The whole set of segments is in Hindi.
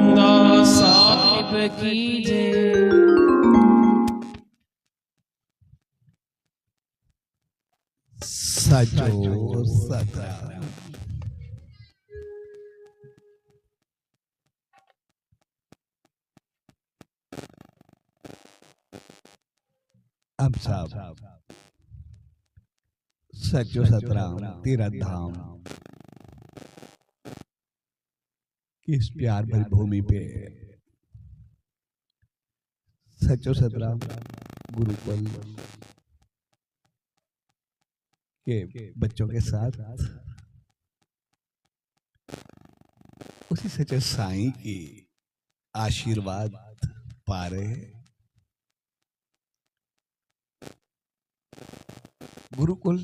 रामदास साहिब की जय। सचो सतराम। अब साहब सचो सतराम तेरा धाम किस प्यार भरी भूमि पे सचो सतराम गुरुकुल के बच्चों के साथ उसी सच्चे साईं की आशीर्वाद पा रहे हैं। गुरुकुल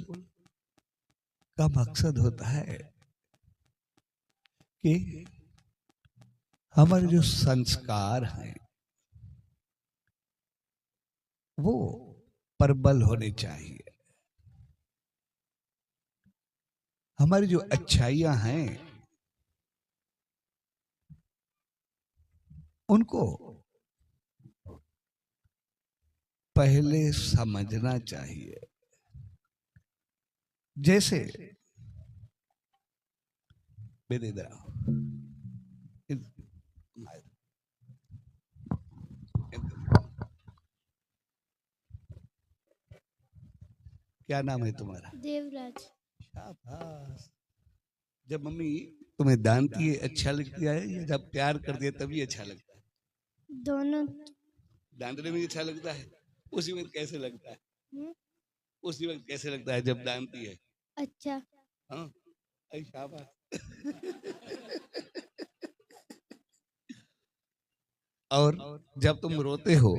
का मकसद होता है कि हमारे जो संस्कार हैं वो प्रबल होने चाहिए। हमारी जो अच्छाइयां हैं उनको पहले समझना चाहिए। जैसे क्या नाम है तुम्हारा? देवराज। शाबाश। जब मम्मी तुम्हें डांटती है अच्छा लगता है या जब प्यार कर दिया तभी अच्छा लगता है? दोनों। डांटने में अच्छा लगता है, उसी वक्त कैसे लगता है? उसी वक्त कैसे लगता है जब डांटती है? अच्छा। हाँ, शाबाश। और जब तुम रोते हो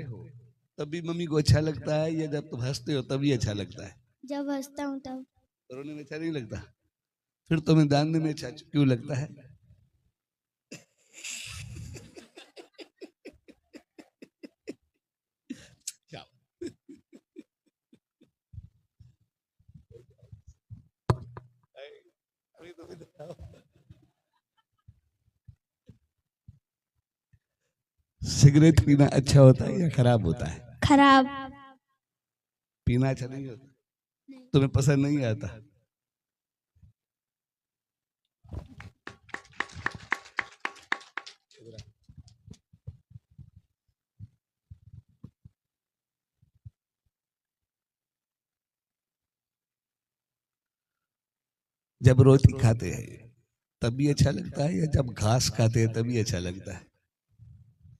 तभी मम्मी को अच्छा लगता है या जब तुम हंसते हो तभी अच्छा लगता है? जब हंसता हूँ तब। रोने में अच्छा नहीं लगता, फिर तुम्हें डांटने में अच्छा क्यों लगता है? सिगरेट पीना अच्छा होता है या खराब होता है? खराब। पीना अच्छा नहीं होता, तुम्हें पसंद नहीं आता? जब रोटी खाते हैं तभी अच्छा लगता है या जब घास खाते हैं तभी अच्छा लगता है?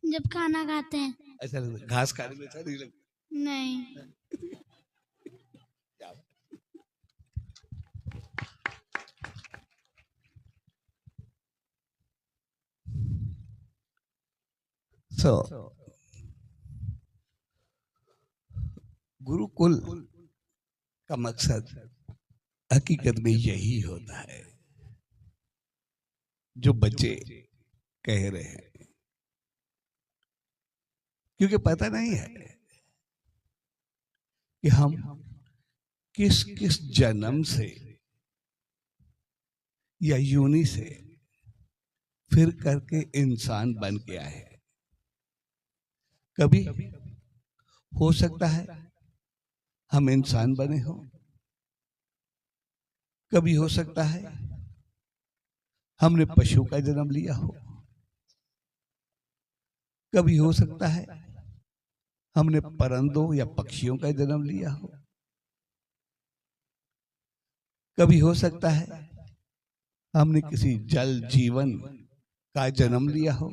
जब खाना खाते हैं। अच्छा लगता है। घास खाने में अच्छा नहीं लगता? नहीं। गुरुकुल का मकसद हकीकत में यही होता है जो बच्चे कह रहे हैं, क्योंकि पता नहीं है कि हम किस किस जन्म से या यूनी से फिर करके इंसान बन के आए हैं। कभी हो सकता है हम इंसान बने हो, कभी हो सकता है हमने पशु का जन्म लिया हो, कभी हो सकता है हमने परिंदों या पक्षियों का जन्म लिया हो, कभी हो सकता है हमने किसी जल जीवन का जन्म लिया हो,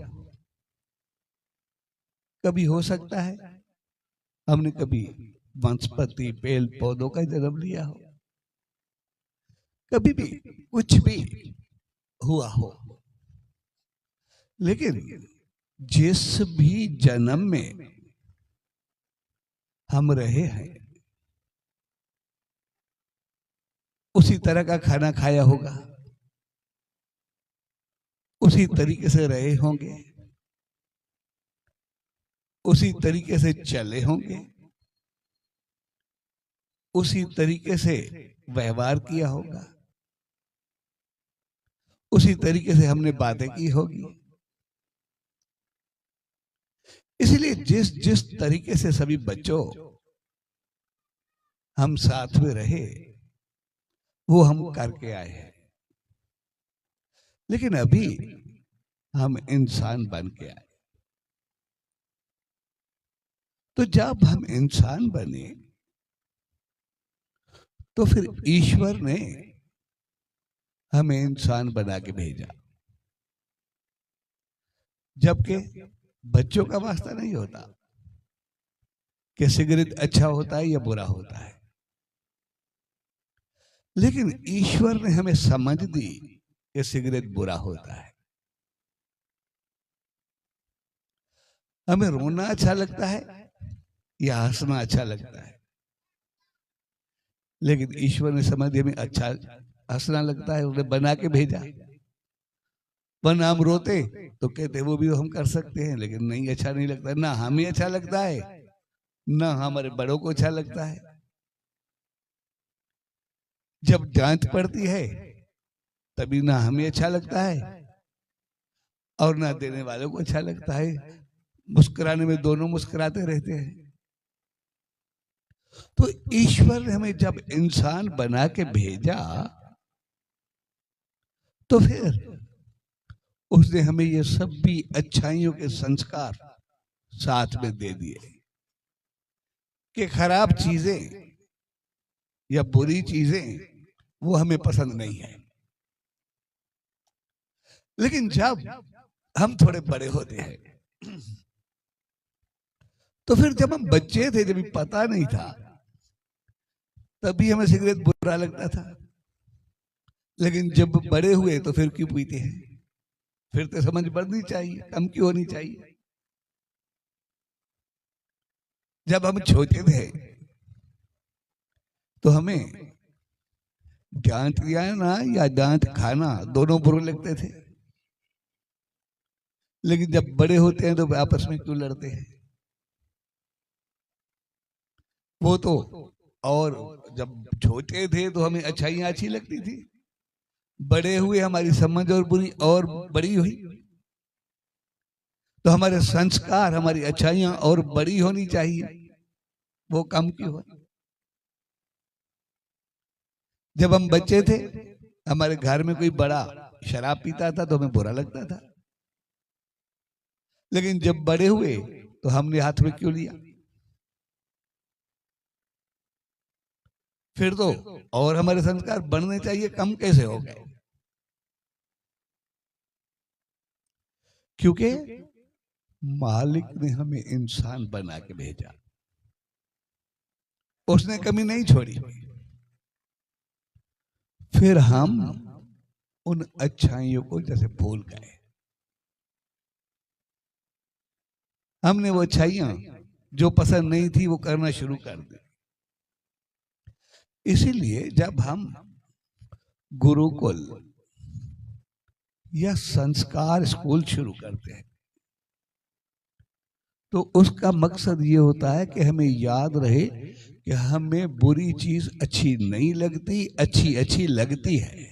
कभी हो सकता है हमने कभी वनस्पति पेड़ पौधों का जन्म लिया हो, कभी भी कुछ भी हुआ हो। लेकिन जिस भी जन्म में हम रहे हैं उसी तरह का खाना खाया होगा, उसी तरीके से रहे होंगे, उसी तरीके से चले होंगे, उसी तरीके से व्यवहार किया होगा, उसी तरीके से हमने बातें की होगी, इसलिए जिस जिस तरीके से सभी बच्चों हम साथ में रहे वो हम करके आए हैं, लेकिन अभी हम इंसान बन के आए। तो जब हम इंसान बने तो फिर ईश्वर ने हमें इंसान बना के भेजा, जबकि बच्चों का वास्ता नहीं होता कि सिगरेट अच्छा होता है या बुरा होता है, लेकिन ईश्वर ने हमें समझ दी कि सिगरेट बुरा होता है। हमें रोना अच्छा लगता है या हंसना अच्छा लगता है, लेकिन ईश्वर ने समझ दिया हमें अच्छा हंसना लगता है, उन्हें बना के भेजा। वरना हम रोते तो कहते वो भी हम कर सकते हैं, लेकिन नहीं, अच्छा नहीं लगता, ना हमें अच्छा लगता है ना हमारे बड़ों को अच्छा लगता है। जब डांट पड़ती है तभी ना हमें अच्छा लगता है और ना देने वालों को अच्छा लगता है। मुस्कुराने में दोनों मुस्कुराते रहते हैं। तो ईश्वर ने हमें जब इंसान बना के भेजा तो फिर उसने हमें ये सब भी अच्छाइयों के संस्कार साथ में दे दिए कि खराब चीजें या बुरी चीजें वो हमें पसंद नहीं है। लेकिन जब हम थोड़े बड़े होते हैं तो फिर जब हम बच्चे थे, जब पता नहीं था, तभी हमें सिगरेट बुरा लगता था, लेकिन जब बड़े हुए तो फिर क्यों पीते हैं? फिर तो समझ बढ़नी चाहिए, कम क्यों होनी चाहिए। जब हम छोटे थे तो हमें डांट ना या डांट खाना दोनों बुरे लगते थे, लेकिन जब बड़े होते हैं तो आपस में क्यों लड़ते हैं? वो तो, और जब छोटे थे तो हमें अच्छाइयां अच्छी लगती थी, बड़े हुए हमारी समझ और बुरी और बड़ी हुई, तो हमारे संस्कार, हमारी अच्छाइयां और बड़ी होनी चाहिए, वो कम क्यों हो? जब हम बच्चे थे हमारे घर में कोई बड़ा शराब पीता था तो हमें बुरा लगता था, लेकिन जब बड़े हुए तो हमने हाथ में क्यों लिया? फिर तो और हमारे संस्कार बढ़ने चाहिए, कम कैसे हो गए? क्योंकि मालिक ने हमें इंसान बना के भेजा, उसने कमी नहीं छोड़ी। फिर हम उन अच्छाइयों को जैसे भूल गए। हमने वो अच्छाइयां जो पसंद नहीं थी वो करना शुरू कर दी। इसीलिए जब हम गुरुकुल या संस्कार स्कूल शुरू करते हैं तो उसका मकसद ये होता है कि हमें याद रहे कि हमें बुरी चीज अच्छी नहीं लगती, अच्छी अच्छी लगती है।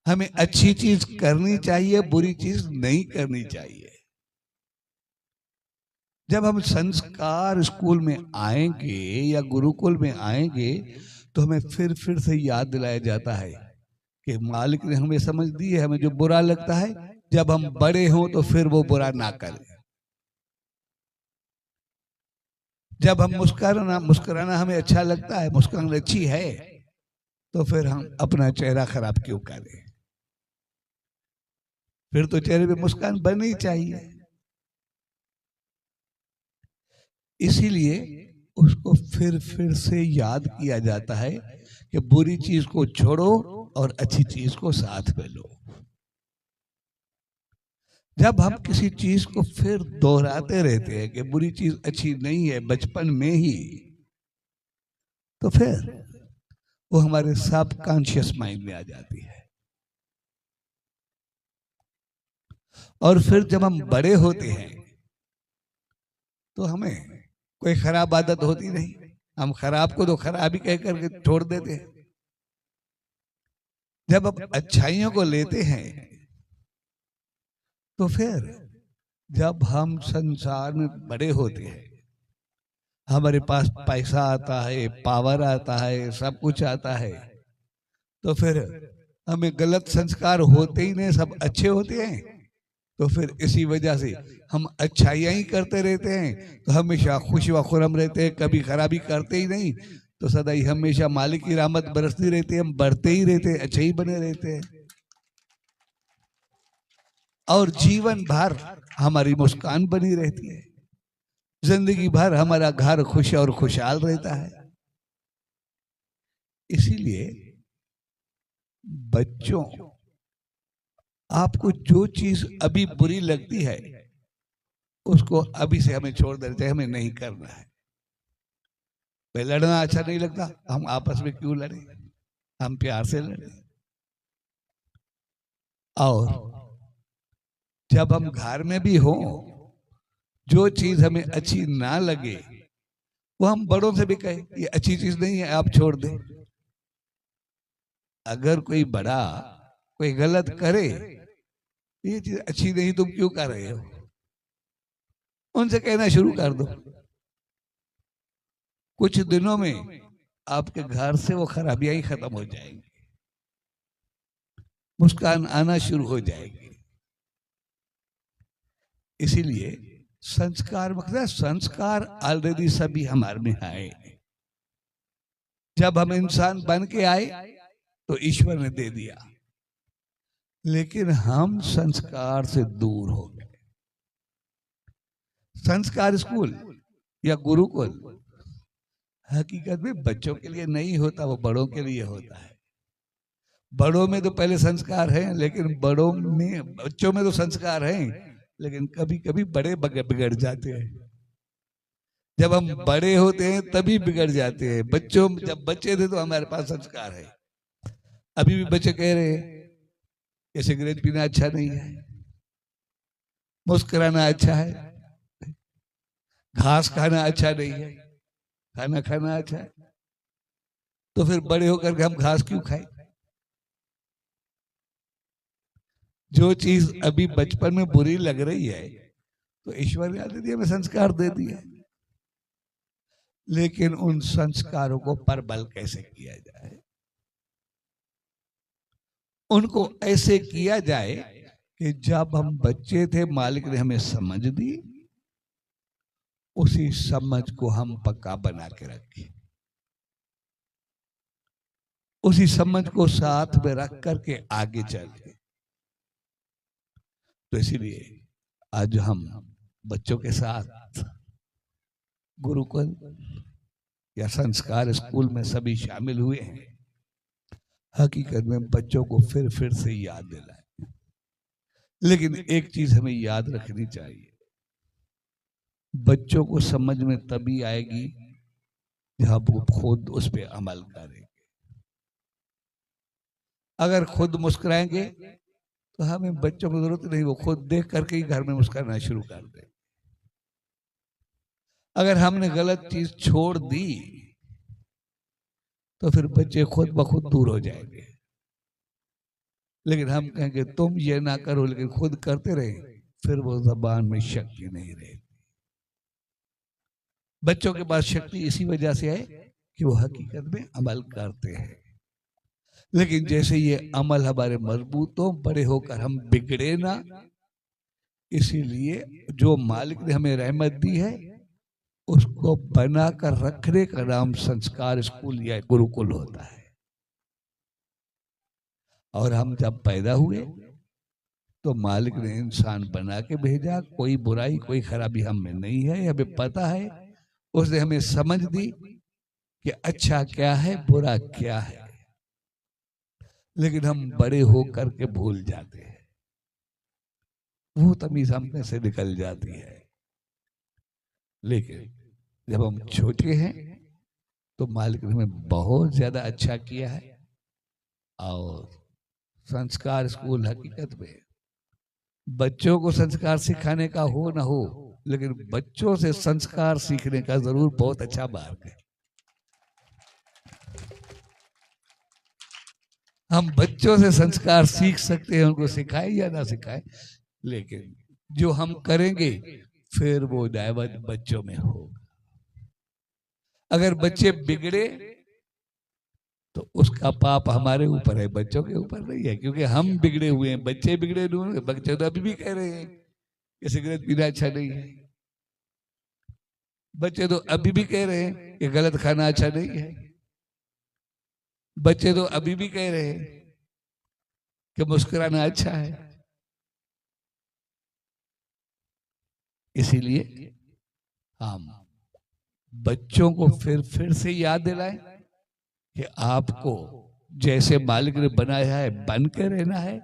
हमें अच्छी चीज करनी चाहिए, बुरी चीज नहीं करनी चाहिए। जब हम संस्कार स्कूल में आएंगे या गुरुकुल में आएंगे तो हमें फिर से याद दिलाया जाता है कि मालिक ने हमें समझ दी है, हमें जो बुरा लगता है जब हम बड़े हों तो फिर वो बुरा ना करें। जब हम मुस्कुराना हमें अच्छा लगता है, मुस्कुराना अच्छी है, तो फिर हम अपना चेहरा खराब क्यों करें? फिर तो चेहरे पे मुस्कान बननी चाहिए। इसीलिए उसको फिर से याद किया जाता है कि बुरी चीज को छोड़ो और अच्छी चीज को साथ में लो। जब हम किसी चीज को फिर दोहराते रहते हैं कि बुरी चीज अच्छी नहीं है बचपन में ही, तो फिर वो हमारे सबकॉन्शियस माइंड में आ जाती है। और फिर जब हम बड़े होते हैं तो हमें कोई खराब आदत होती नहीं, हम खराब को तो खराब ही कह करके छोड़ देते हैं। जब हम अच्छाइयों को लेते हैं तो फिर जब हम संसार में बड़े होते हैं, हमारे पास पैसा आता है, पावर आता है, सब कुछ आता है, तो फिर हमें गलत संस्कार होते ही नहीं, सब अच्छे होते हैं। तो फिर इसी वजह से हम अच्छाइयाँ ही करते रहते हैं, तो हमेशा खुश व खुरम रहते हैं, कभी खराबी करते ही नहीं। तो सदा ही हमेशा मालिक की रहमत बरसती रहती है, हम बढ़ते ही रहते हैं, अच्छे ही बने रहते हैं, और जीवन भर हमारी मुस्कान बनी रहती है, जिंदगी भर हमारा घर खुश और खुशहाल रहता है। इसीलिए बच्चों, आपको जो चीज अभी बुरी लगती है उसको अभी से हमें छोड़ देना चाहिए, हमें नहीं करना है। भाई लड़ना अच्छा नहीं लगता, हम आपस में क्यों लड़े, हम प्यार से लड़े। और जब हम घर में भी हो, जो चीज हमें अच्छी ना लगे वो हम बड़ों से भी कहे ये अच्छी चीज नहीं है, आप छोड़ दें। अगर कोई बड़ा कोई गलत करे, ये चीज अच्छी नहीं, तुम क्यों कर रहे हो, उनसे कहना शुरू कर दो। कुछ दिनों में आपके घर से वो खराबियां ही खत्म हो जाएंगी, मुस्कान आना शुरू हो जाएगी। इसीलिए संस्कार मतलब संस्कार ऑलरेडी सभी हमारे में आए। जब हम इंसान बन के आए तो ईश्वर ने दे दिया, लेकिन हम संस्कार से दूर हो गए। संस्कार स्कूल या गुरुकुल हकीकत में बच्चों के लिए नहीं होता, वो बड़ों के लिए होता है। बड़ों में तो पहले संस्कार हैं, लेकिन बड़ों में बच्चों में तो संस्कार हैं, लेकिन कभी कभी बड़े बिगड़ जाते हैं। जब हम बड़े होते हैं तभी बिगड़ जाते हैं। बच्चों जब बच्चे थे तो हमारे पास संस्कार है। अभी भी बच्चे कह रहे हैं कि सिगरेट पीना अच्छा नहीं है, मुस्कुराना अच्छा है, घास खाना अच्छा नहीं है, खाना खाना अच्छा है। तो फिर बड़े होकर के हम घास क्यों खाएं? जो चीज अभी बचपन में बुरी लग रही है तो ईश्वर ने दे दिया, हमें संस्कार दे दिया, लेकिन उन संस्कारों को परबल कैसे किया जाए? उनको ऐसे किया जाए कि जब हम बच्चे थे मालिक ने हमें समझ दी, उसी समझ को हम पक्का बना के रखें, उसी समझ को साथ में रख करके आगे चले। तो इसीलिए आज हम बच्चों के साथ गुरुकुल या संस्कार स्कूल में सभी शामिल हुए हैं, हकीकत में बच्चों को फिर से याद दिलाएं। लेकिन एक चीज हमें याद रखनी चाहिए, बच्चों को समझ में तभी आएगी जब वो खुद उस पर अमल करेंगे। अगर खुद मुस्कुराएंगे तो हमें बच्चों को जरूरत नहीं, वो खुद देख करके ही घर में मुस्कुराना शुरू कर दे। अगर हमने गलत चीज छोड़ दी तो फिर बच्चे खुद ब खुद दूर हो जाएंगे। लेकिन हम कहेंगे तुम ये ना करो, लेकिन खुद करते रहे, फिर वो जबान में शक्ति नहीं रहेगी। बच्चों के पास शक्ति इसी वजह से है कि वो हकीकत में अमल करते हैं। लेकिन जैसे ये अमल हमारे मजबूत हो, बड़े होकर हम बिगड़े ना, इसीलिए जो मालिक ने हमें रहमत दी है उसको बनाकर रखने का नाम संस्कार स्कूल या गुरुकुल होता है। और हम जब पैदा हुए तो मालिक ने इंसान बना के भेजा, कोई बुराई कोई खराबी हम में नहीं है, हमें पता है। उसने हमें समझ दी कि अच्छा क्या है बुरा क्या है, लेकिन हम बड़े हो करके भूल जाते हैं, वो तमीज हम में से निकल जाती है। लेकिन जब हम छोटे हैं तो मालिक ने हमें बहुत ज्यादा अच्छा किया है। और संस्कार स्कूल हकीकत में बच्चों को संस्कार सिखाने का हो ना हो, लेकिन बच्चों से संस्कार सीखने का जरूर बहुत अच्छा मार्ग है। हम बच्चों से संस्कार सीख सकते हैं, उनको सिखाए या ना सिखाए, लेकिन जो हम करेंगे फिर वो दायवत बच्चों में होगा। अगर बच्चे बिगड़े तो उसका पाप हमारे ऊपर है, बच्चों के ऊपर नहीं है, क्योंकि हम बिगड़े हुए हैं। बच्चे बिगड़े नहीं हुए, बच्चे तो अभी भी कह रहे हैं कि सिगरेट पीना अच्छा नहीं है। बच्चे तो अभी भी कह रहे हैं कि गलत खाना अच्छा नहीं है। बच्चे तो अभी भी कह रहे हैं कि मुस्कुराना अच्छा है। इसीलिए हम बच्चों को फिर से याद दिलाएं कि आपको जैसे मालिक ने बनाया है बन के रहना है,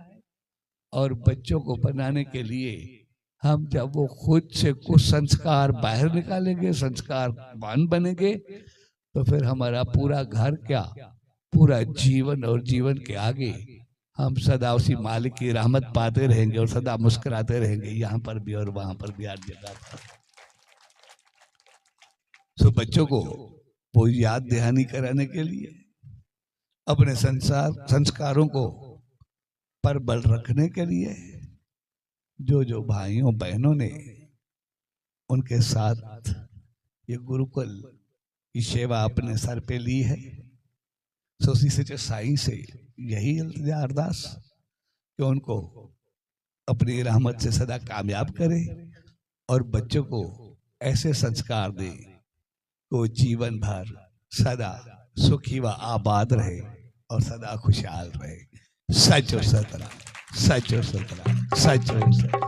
और बच्चों को बनाने के लिए हम जब वो खुद से कुछ संस्कार बाहर निकालेंगे, संस्कारवान बनेंगे, तो फिर हमारा पूरा घर क्या, पूरा जीवन और जीवन के आगे हम सदा उसी मालिक की रहमत पाते रहेंगे और सदा मुस्कुराते रहेंगे, यहाँ पर भी और वहां पर भी, हर जगह पर। तो बच्चों को वो याद दहानी कराने के लिए, अपने संस्कारों को पर बल रखने के लिए, जो भाइयों बहनों ने उनके साथ ये गुरुकुल की सेवा अपने सर पे ली है, तो उसी से साईं से यही इल्तिजा अरदास कि उनको अपनी रहमत से सदा कामयाब करे और बच्चों को ऐसे संस्कार दे कि वो जीवन भर सदा सुखी व आबाद रहे और सदा खुशहाल रहे। सच और सतरा, सच और सतरा, सच और सतरा।